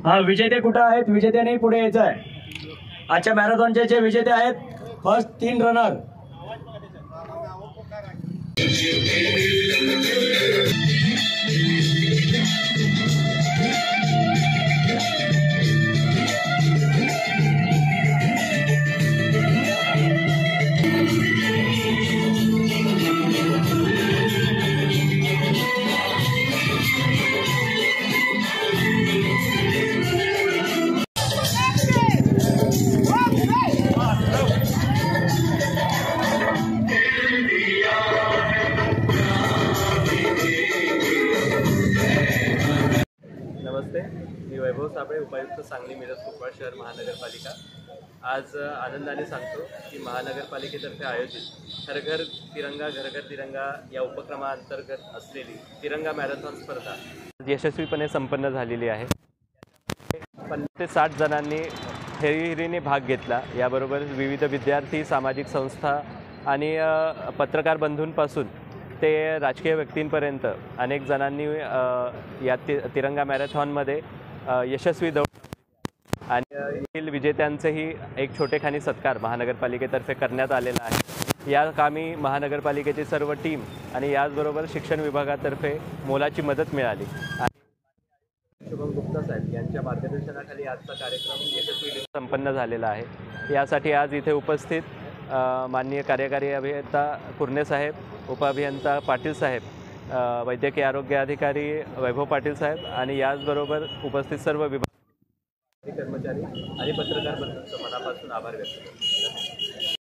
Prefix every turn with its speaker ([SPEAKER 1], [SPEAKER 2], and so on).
[SPEAKER 1] हा, विजेते कुठे आहेत? विजेत्याने पुढे यायचं आहे। आजच्या मॅरेथॉनचे जे विजेते आहेत, फर्स्ट 3 रनर।
[SPEAKER 2] नमस्ते, मी वैभव साबळे, उपायुक्त सांगली मिरज कुपवाड शहर महानगरपालिका। आज आनंदाने सांगतो की महानगरपालिकेतर्फे आयोजित हर घर तिरंगा घर घर तिरंगा या उपक्रमाअंतर्गत असलेली तिरंगा मॅरेथॉन स्पर्धा यशस्वीपणे संपन्न झालेली आहे। 50 ते 60 जणांनी हेरीने भाग घेतला। याबरोबर विविध विद्यार्थी, सामाजिक संस्था आणि पत्रकार बंधूंपासून ते राजकीय व्यक्तींपर्यंत अनेक जणांनी या तिरंगा मॅरेथॉनमध्ये यशस्वी दौड आणि येथील विजेत्यांचेही एक छोटेखानी सत्कार महानगरपालिकेतर्फे करण्यात आलेला आहे। या कामी महानगरपालिकेची सर्व टीम आणि याचबरोबर शिक्षण विभागातर्फे मोलाची मदत मिळाली। शुभम गुप्ता साहेब यांच्या मार्गदर्शनाखाली आजचा कार्यक्रम यशस्वी संपन्न झालेला आहे। यासाठी आज इथे उपस्थित माननीय कार्यकारी अभियंता कुर्णे साहेब, उपअभियंता पाटील साहेब, वैद्यकीय आरोग्य अधिकारी वैभव पाटील साहेब आणि याचबरोबर उपस्थित सर्व विभाग कर्मचारी आणि पत्रकार बंधूंचे मनापासून आभार व्यक्त करतो।